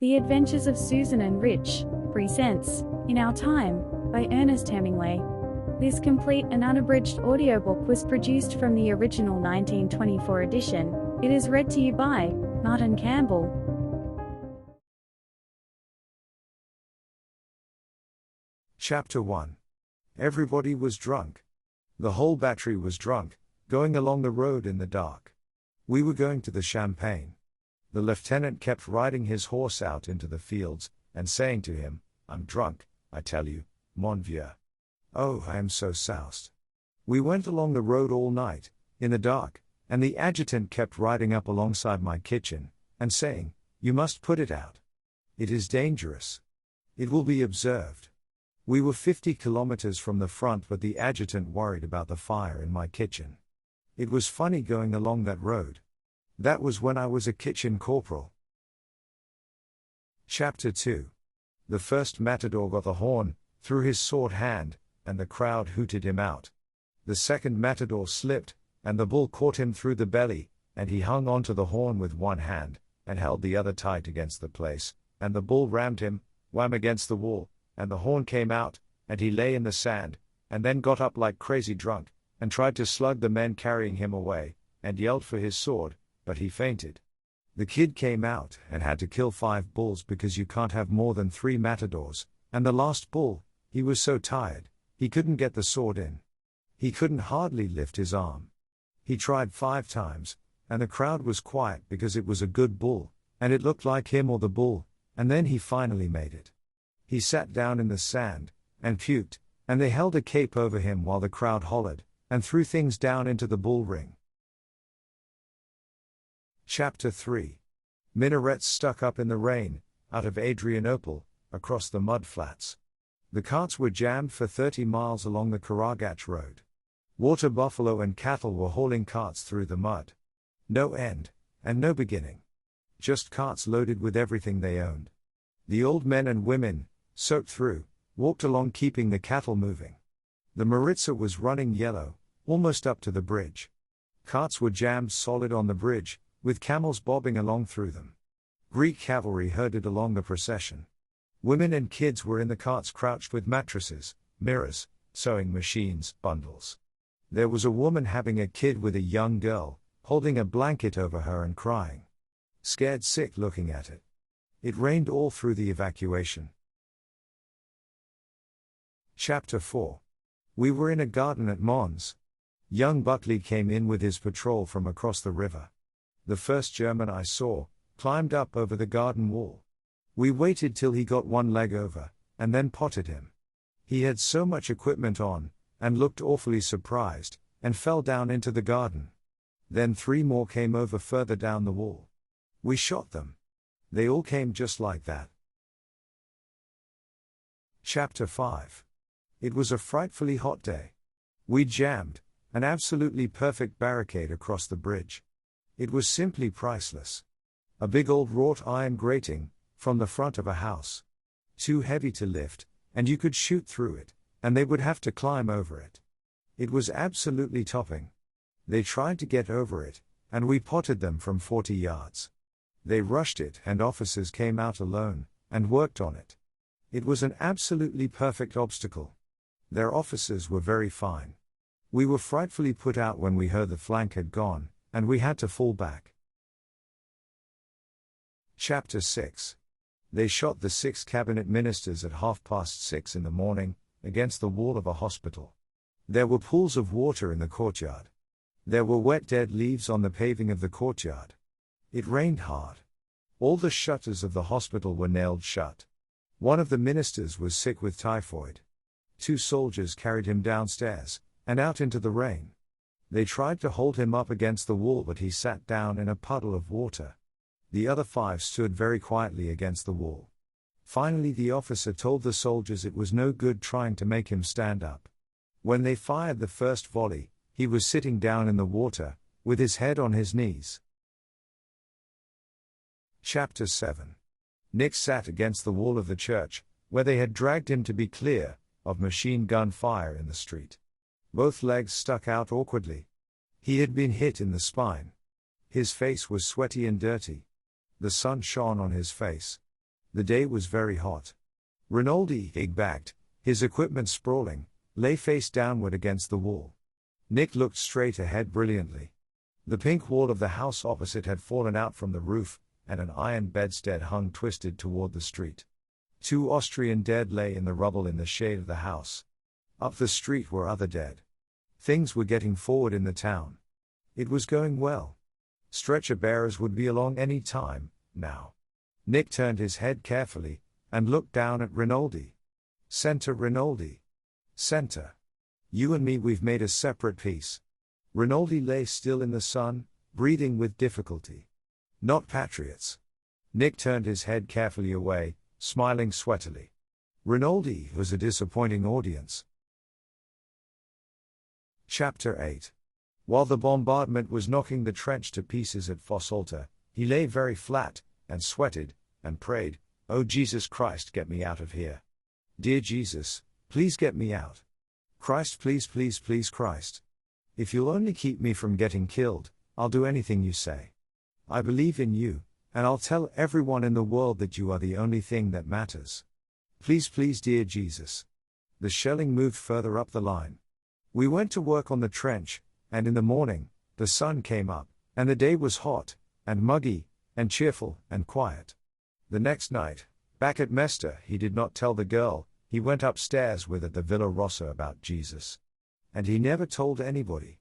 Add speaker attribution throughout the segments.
Speaker 1: The Adventures of Susan and Rich, presents In Our Time, by Ernest Hemingway. This complete and unabridged audiobook was produced from the original 1924 edition. It is read to you by Martin Campbell.
Speaker 2: Chapter 1. Everybody was drunk. The whole battery was drunk, going along the road in the dark. We were going to the Champagne. The lieutenant kept riding his horse out into the fields, and saying to him, "I'm drunk, I tell you, mon vieux. Oh, I am so soused." We went along the road all night, in the dark, and the adjutant kept riding up alongside my kitchen, and saying, "You must put it out. It is dangerous. It will be observed." We were 50 kilometers from the front, but the adjutant worried about the fire in my kitchen. It was funny going along that road. That was when I was a kitchen corporal. Chapter 2. The first Matador got the horn, through his sword hand, and the crowd hooted him out. The second Matador slipped, and the bull caught him through the belly, and he hung onto the horn with one hand, and held the other tight against the place, and the bull rammed him, wham against the wall, and the horn came out, and he lay in the sand, and then got up like crazy drunk, and tried to slug the men carrying him away, and yelled for his sword, but he fainted. The kid came out and had to kill 5 bulls because you can't have more than 3 matadors, and the last bull, he was so tired, he couldn't get the sword in. He couldn't hardly lift his arm. He tried 5 times, and the crowd was quiet because it was a good bull, and it looked like him or the bull, and then he finally made it. He sat down in the sand, and puked, and they held a cape over him while the crowd hollered, and threw things down into the bull ring. Chapter 3. Minarets stuck up in the rain, out of Adrianople, across the mud flats. The carts were jammed for 30 miles along the Karagach road. Water buffalo and cattle were hauling carts through the mud. No end, and no beginning. Just carts loaded with everything they owned. The old men and women, soaked through, walked along keeping the cattle moving. The Maritsa was running yellow, almost up to the bridge. Carts were jammed solid on the bridge, with camels bobbing along through them. Greek cavalry herded along the procession. Women and kids were in the carts crouched with mattresses, mirrors, sewing machines, bundles. There was a woman having a kid with a young girl, holding a blanket over her and crying. Scared sick looking at it. It rained all through the evacuation. Chapter 4. We were in a garden at Mons. Young Buckley came in with his patrol from across the river. The first German I saw, climbed up over the garden wall. We waited till he got one leg over, and then potted him. He had so much equipment on, and looked awfully surprised, and fell down into the garden. Then 3 more came over further down the wall. We shot them. They all came just like that. Chapter 5. It was a frightfully hot day. We jammed an absolutely perfect barricade across the bridge. It was simply priceless. A big old wrought iron grating, from the front of a house. Too heavy to lift, and you could shoot through it, and they would have to climb over it. It was absolutely topping. They tried to get over it, and we potted them from 40 yards. They rushed it, and officers came out alone, and worked on it. It was an absolutely perfect obstacle. Their officers were very fine. We were frightfully put out when we heard the flank had gone, and we had to fall back. Chapter 6. They shot the 6 cabinet ministers at 6:30 in the morning, against the wall of a hospital. There were pools of water in the courtyard. There were wet dead leaves on the paving of the courtyard. It rained hard. All the shutters of the hospital were nailed shut. One of the ministers was sick with typhoid. 2 soldiers carried him downstairs, and out into the rain. They tried to hold him up against the wall, but he sat down in a puddle of water. The other 5 stood very quietly against the wall. Finally the officer told the soldiers it was no good trying to make him stand up. When they fired the first volley, he was sitting down in the water, with his head on his knees. Chapter 7. Nick sat against the wall of the church, where they had dragged him to be clear of machine gun fire in the street. Both legs stuck out awkwardly. He had been hit in the spine. His face was sweaty and dirty. The sun shone on his face. The day was very hot. Rinaldi, ig-bagged, his equipment sprawling, lay face downward against the wall. Nick looked straight ahead brilliantly. The pink wall of the house opposite had fallen out from the roof, and an iron bedstead hung twisted toward the street. 2 Austrian dead lay in the rubble in the shade of the house. Up the street were other dead. Things were getting forward in the town. It was going well. Stretcher bearers would be along any time, now. Nick turned his head carefully, and looked down at Rinaldi. Center Rinaldi. Center. You and me, we've made a separate peace. Rinaldi lay still in the sun, breathing with difficulty. Not patriots. Nick turned his head carefully away, smiling sweatily. Rinaldi was a disappointing audience. Chapter 8. While the bombardment was knocking the trench to pieces at Fossalta, he lay very flat, and sweated, and prayed, "Oh Jesus Christ, get me out of here. Dear Jesus, please get me out. Christ, please, please, please, Christ. If you'll only keep me from getting killed, I'll do anything you say. I believe in you, and I'll tell everyone in the world that you are the only thing that matters. Please, please, dear Jesus." The shelling moved further up the line. We went to work on the trench, and in the morning, the sun came up, and the day was hot, and muggy, and cheerful, and quiet. The next night, back at Mesta, he did not tell the girl he went upstairs with at the Villa Rossa about Jesus. And he never told anybody.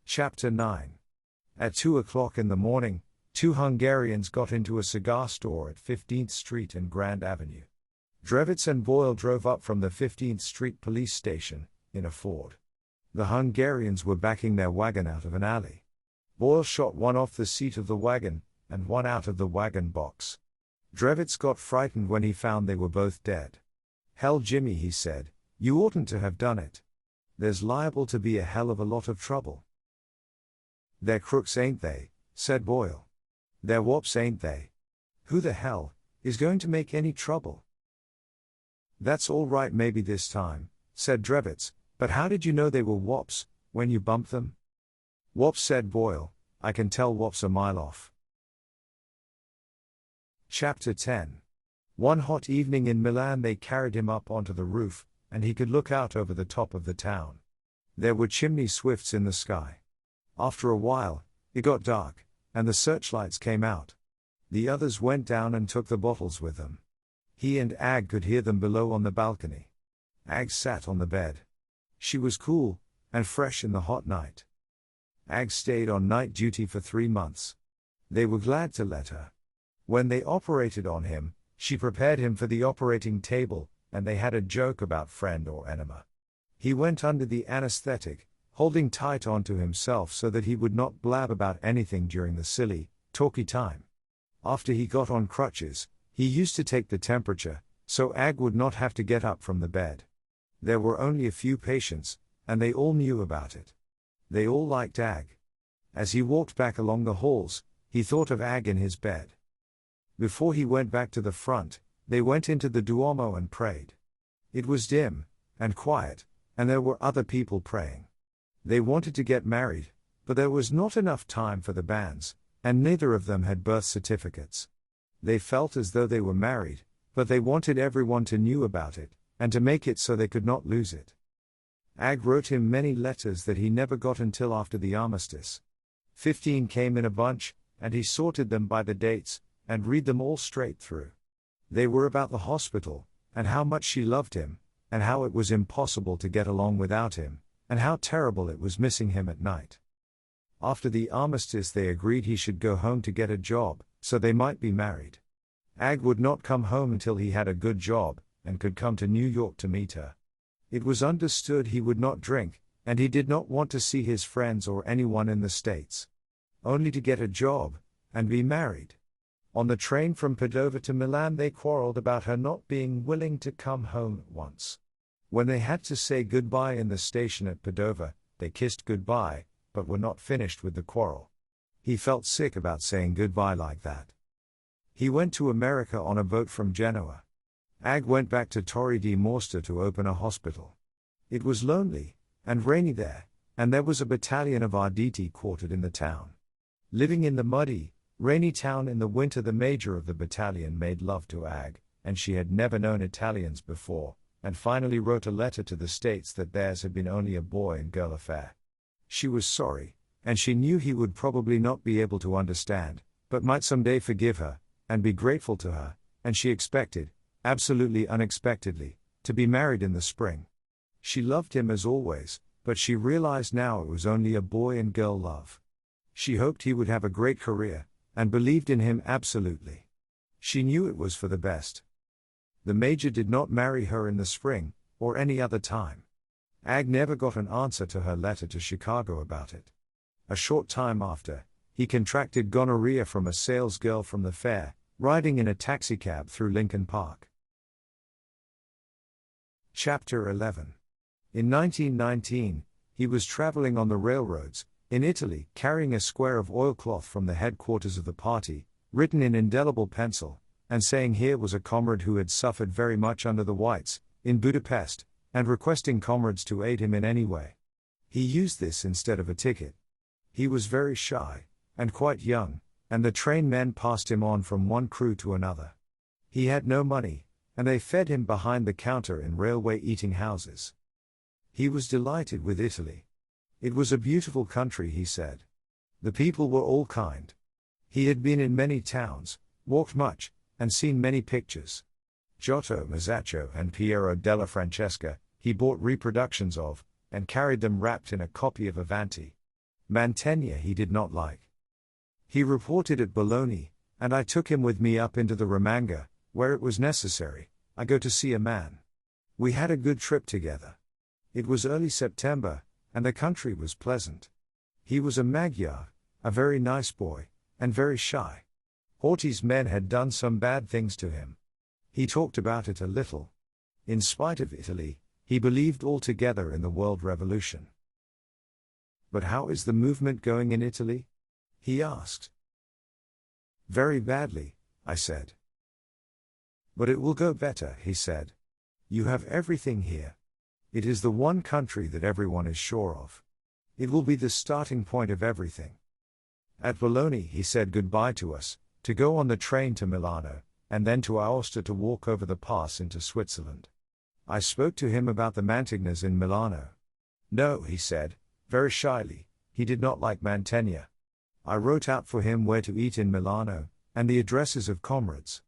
Speaker 2: Chapter 9. At 2 o'clock in the morning, 2 Hungarians got into a cigar store at 15th Street and Grand Avenue. Drevitz and Boyle drove up from the 15th Street police station, in a Ford. The Hungarians were backing their wagon out of an alley. Boyle shot one off the seat of the wagon, and one out of the wagon box. Drevitz got frightened when he found they were both dead. "Hell, Jimmy," he said, "you oughtn't to have done it. There's liable to be a hell of a lot of trouble." "They're crooks, ain't they?" said Boyle. "They're wops, ain't they? Who the hell is going to make any trouble?" "That's all right maybe this time," said Drevitz, "but how did you know they were wops, when you bumped them?" "Wops," said Boyle, "I can tell wops a mile off." Chapter 10. One hot evening in Milan they carried him up onto the roof, and he could look out over the top of the town. There were chimney swifts in the sky. After a while, it got dark, and the searchlights came out. The others went down and took the bottles with them. He and Ag could hear them below on the balcony. Ag sat on the bed. She was cool, and fresh in the hot night. Ag stayed on night duty for 3 months. They were glad to let her. When they operated on him, she prepared him for the operating table, and they had a joke about friend or enema. He went under the anesthetic, holding tight onto himself so that he would not blab about anything during the silly, talky time. After he got on crutches, he used to take the temperature, so Ag would not have to get up from the bed. There were only a few patients, and they all knew about it. They all liked Ag. As he walked back along the halls, he thought of Ag in his bed. Before he went back to the front, they went into the Duomo and prayed. It was dim, and quiet, and there were other people praying. They wanted to get married, but there was not enough time for the banns, and neither of them had birth certificates. They felt as though they were married, but they wanted everyone to know about it, and to make it so they could not lose it. Ag wrote him many letters that he never got until after the armistice. 15 came in a bunch, and he sorted them by the dates, and read them all straight through. They were about the hospital, and how much she loved him, and how it was impossible to get along without him, and how terrible it was missing him at night. After the armistice they agreed he should go home to get a job, so they might be married. Ag would not come home until he had a good job, and could come to New York to meet her. It was understood he would not drink, and he did not want to see his friends or anyone in the States. Only to get a job, and be married. On the train from Padova to Milan they quarreled about her not being willing to come home at once. When they had to say goodbye in the station at Padova, they kissed goodbye, but were not finished with the quarrel. He felt sick about saying goodbye like that. He went to America on a boat from Genoa. Ag went back to Torre di Morsta to open a hospital. It was lonely, and rainy there, and there was a battalion of Arditi quartered in the town. Living in the muddy, Rainy town in the winter. The major of the battalion made love to Ag, and she had never known Italians before, and finally wrote a letter to the States that theirs had been only a boy and girl affair. She was sorry, and she knew he would probably not be able to understand, but might someday forgive her, and be grateful to her, and she expected, absolutely unexpectedly, to be married in the spring. She loved him as always, but she realized now it was only a boy and girl love. She hoped he would have a great career, and believed in him absolutely. She knew it was for the best. The major did not marry her in the spring, or any other time. Ag never got an answer to her letter to Chicago about it. A short time after, he contracted gonorrhea from a salesgirl from the fair, riding in a taxicab through Lincoln Park. Chapter 11. In 1919, he was traveling on the railroads, in Italy, carrying a square of oilcloth from the headquarters of the party, written in indelible pencil, and saying here was a comrade who had suffered very much under the whites, in Budapest, and requesting comrades to aid him in any way. He used this instead of a ticket. He was very shy, and quite young, and the train men passed him on from one crew to another. He had no money, and they fed him behind the counter in railway eating houses. He was delighted with Italy. It was a beautiful country, he said. The people were all kind. He had been in many towns, walked much, and seen many pictures. Giotto, Masaccio, and Piero della Francesca, he bought reproductions of, and carried them wrapped in a copy of Avanti. Mantegna he did not like. He reported at Bologna, and I took him with me up into the Romagna, where it was necessary, I go to see a man. We had a good trip together. It was early September, and the country was pleasant. He was a Magyar, a very nice boy, and very shy. Horthy's men had done some bad things to him. He talked about it a little. In spite of Italy, he believed altogether in the world revolution. But how is the movement going in Italy? He asked. Very badly, I said. But it will go better, he said. You have everything here. It is the one country that everyone is sure of. It will be the starting point of everything. At Bologna he said goodbye to us, to go on the train to Milano, and then to Aosta to walk over the pass into Switzerland. I spoke to him about the Mantegnas in Milano. No, he said, very shyly, he did not like Mantegna. I wrote out for him where to eat in Milano, and the addresses of comrades.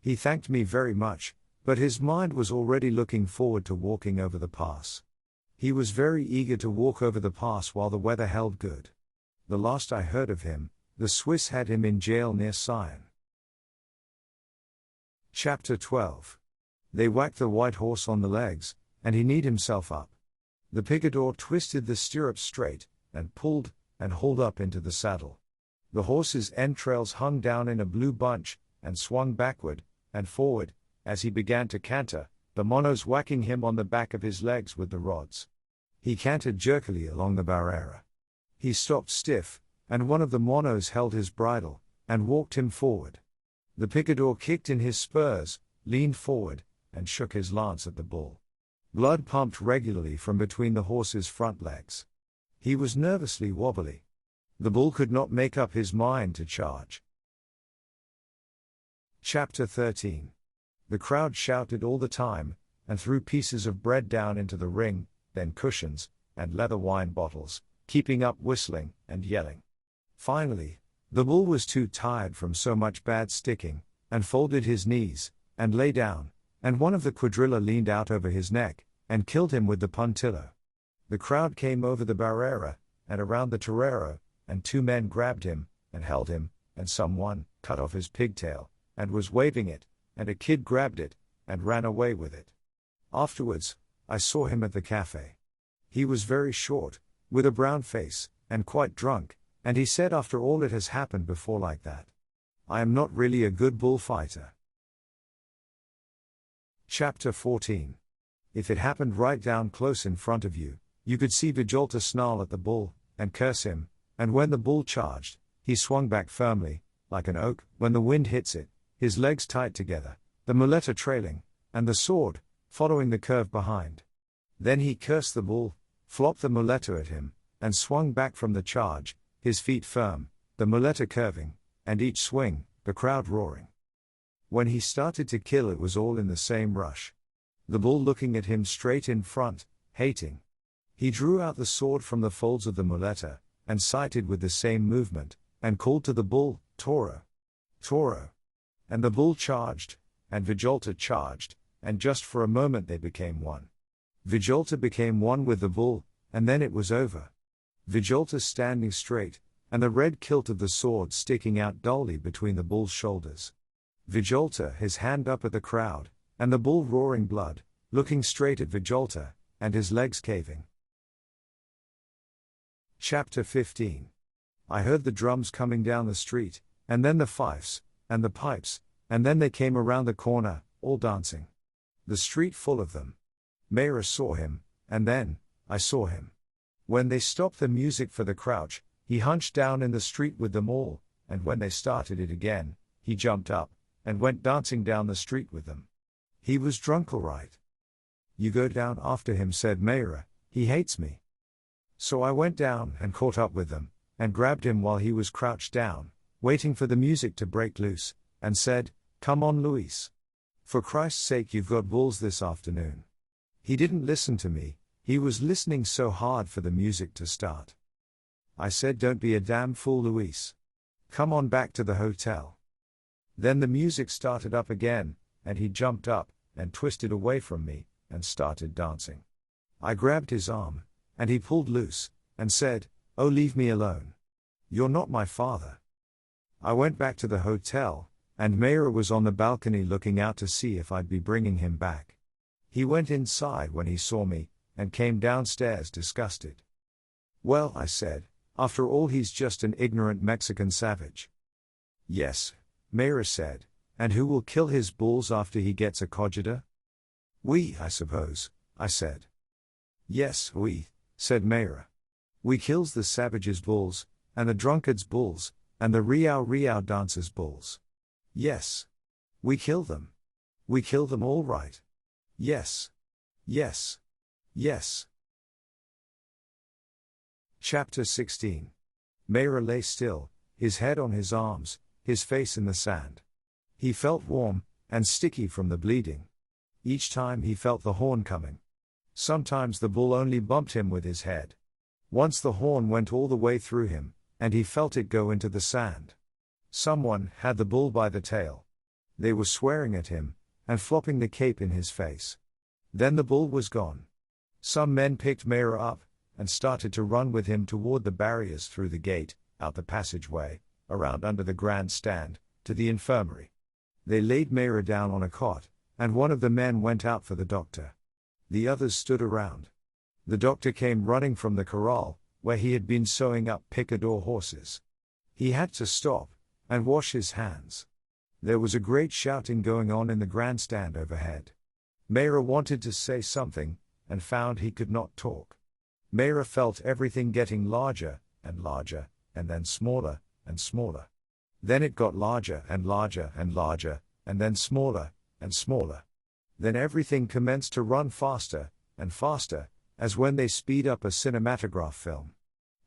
Speaker 2: He thanked me very much, but his mind was already looking forward to walking over the pass. He was very eager to walk over the pass while the weather held good. The last I heard of him, the Swiss had him in jail near Sion. Chapter 12. They whacked the white horse on the legs, and he kneed himself up. The picador twisted the stirrups straight, and pulled, and hauled up into the saddle. The horse's entrails hung down in a blue bunch, and swung backward, and forward, as he began to canter, the monos whacking him on the back of his legs with the rods. He cantered jerkily along the barrera. He stopped stiff, and one of the monos held his bridle, and walked him forward. The picador kicked in his spurs, leaned forward, and shook his lance at the bull. Blood pumped regularly from between the horse's front legs. He was nervously wobbly. The bull could not make up his mind to charge. Chapter 13. The crowd shouted all the time, and threw pieces of bread down into the ring, then cushions, and leather wine bottles, keeping up whistling and yelling. Finally, the bull was too tired from so much bad sticking, and folded his knees, and lay down, and one of the quadrilla leaned out over his neck, and killed him with the puntillo. The crowd came over the barrera, and around the torero, and two men grabbed him, and held him, and someone cut off his pigtail, and was waving it, and a kid grabbed it, and ran away with it. Afterwards, I saw him at the cafe. He was very short, with a brown face, and quite drunk, and he said after all it has happened before like that. I am not really a good bullfighter. Chapter 14. If it happened right down close in front of you, you could see Vigolta snarl at the bull, and curse him, and when the bull charged, he swung back firmly, like an oak, when the wind hits it, his legs tight together, the muleta trailing, and the sword, following the curve behind. Then he cursed the bull, flopped the muleta at him, and swung back from the charge, his feet firm, the muleta curving, and each swing, the crowd roaring. When he started to kill, it was all in the same rush. The bull looking at him straight in front, hating. He drew out the sword from the folds of the muleta, and sighted with the same movement, and called to the bull, Toro. Toro. And the bull charged, and Vigolta charged, and just for a moment they became one. Vigolta became one with the bull, and then it was over. Vigolta standing straight, and the red kilt of the sword sticking out dully between the bull's shoulders. Vigolta, his hand up at the crowd, and the bull roaring blood, looking straight at Vigolta, and his legs caving. Chapter 15. I heard the drums coming down the street, and then the fifes, and the pipes, and then they came around the corner, all dancing. The street full of them. Mayra saw him, and then, I saw him. When they stopped the music for the crouch, he hunched down in the street with them all, and when they started it again, he jumped up, and went dancing down the street with them. He was drunk all right. You go down after him, said Mayra, he hates me. So I went down and caught up with them, and grabbed him while he was crouched down, waiting for the music to break loose, and said, come on Luis. For Christ's sake, you've got bulls this afternoon. He didn't listen to me, he was listening so hard for the music to start. I said, don't be a damn fool Luis. Come on back to the hotel. Then the music started up again, and he jumped up, and twisted away from me, and started dancing. I grabbed his arm, and he pulled loose, and said, oh leave me alone. You're not my father. I went back to the hotel, and Mayra was on the balcony looking out to see if I'd be bringing him back. He went inside when he saw me, and came downstairs disgusted. Well, I said, after all he's just an ignorant Mexican savage. Yes, Mayra said, and who will kill his bulls after he gets a cogida? We, I suppose, I said. Yes, we, said Mayra. We kills the savages' bulls, and the drunkards' bulls, and the riau dancers' bulls. Yes. We kill them. We kill them all right. Yes. Yes. Yes. Chapter 16. Mayra lay still, his head on his arms, his face in the sand. He felt warm, and sticky from the bleeding. Each time he felt the horn coming. Sometimes the bull only bumped him with his head. Once the horn went all the way through him, and he felt it go into the sand. Someone had the bull by the tail. They were swearing at him, and flopping the cape in his face. Then the bull was gone. Some men picked Mayra up, and started to run with him toward the barriers through the gate, out the passageway, around under the grandstand, to the infirmary. They laid Mayra down on a cot, and one of the men went out for the doctor. The others stood around. The doctor came running from the corral, where he had been sewing up picador horses. He had to stop, and wash his hands. There was a great shouting going on in the grandstand overhead. Mayra wanted to say something, and found he could not talk. Mayra felt everything getting larger, and then smaller, and smaller. Then it got larger, and larger, and larger, and then smaller, and smaller. Then everything commenced to run faster, and faster, as when they speed up a cinematograph film.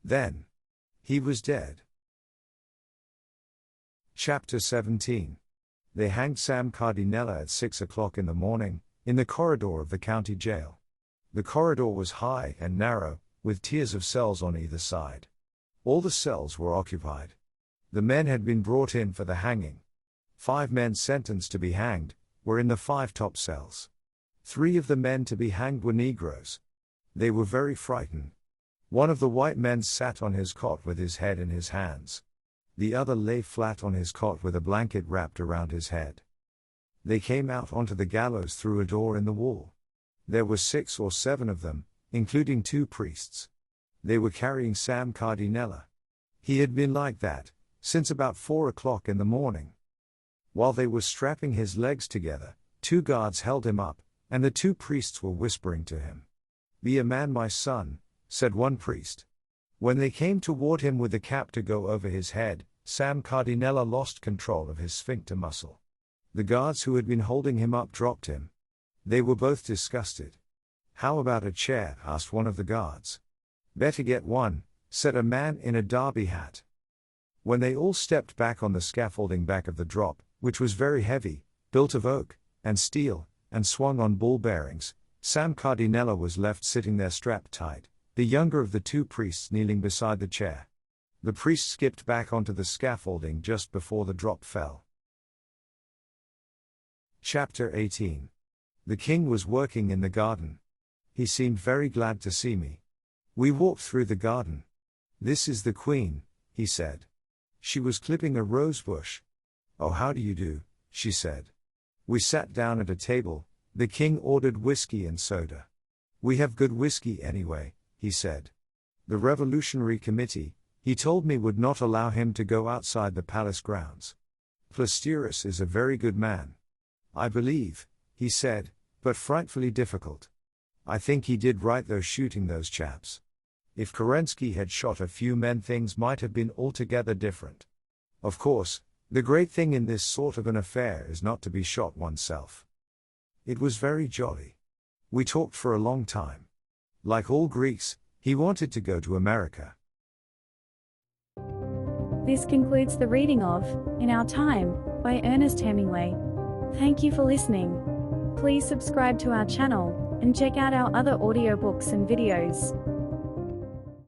Speaker 2: Then, he was dead. Chapter 17. They hanged Sam Cardinella at 6 o'clock in the morning, in the corridor of the county jail. The corridor was high and narrow, with tiers of cells on either side. All the cells were occupied. The men had been brought in for the hanging. 5 men sentenced to be hanged were in the 5 top cells. 3 of the men to be hanged were Negroes. They were very frightened. One of the white men sat on his cot with his head in his hands. The other lay flat on his cot with a blanket wrapped around his head. They came out onto the gallows through a door in the wall. There were 6 or 7 of them, including 2 priests. They were carrying Sam Cardinella. He had been like that since about 4 o'clock in the morning. While they were strapping his legs together, 2 guards held him up, and the 2 priests were whispering to him. Be a man, my son, said one priest. When they came toward him with the cap to go over his head, Sam Cardinella lost control of his sphincter muscle. The guards who had been holding him up dropped him. They were both disgusted. How about a chair? Asked one of the guards. Better get one, said a man in a derby hat. When they all stepped back on the scaffolding back of the drop, which was very heavy, built of oak and steel, and swung on ball bearings, Sam Cardinella was left sitting there strapped tight, the younger of the two priests kneeling beside the chair. The priest skipped back onto the scaffolding just before the drop fell. Chapter 18. The king was working in the garden. He seemed very glad to see me. We walked through the garden. "This is the queen," he said. She was clipping a rose bush. "Oh, how do you do?" she said. We sat down at a table. The king ordered whiskey and soda. "We have good whiskey anyway," he said. The Revolutionary Committee, he told me, would not allow him to go outside the palace grounds. "Plasterus is a very good man, I believe," he said, "but frightfully difficult. I think he did right though shooting those chaps. If Kerensky had shot a few men, things might have been altogether different. Of course, the great thing in this sort of an affair is not to be shot oneself." It was very jolly. We talked for a long time. Like all Greeks, he wanted to go to America.
Speaker 1: This concludes the reading of In Our Time by Ernest Hemingway. Thank you for listening. Please subscribe to our channel and check out our other audiobooks and videos.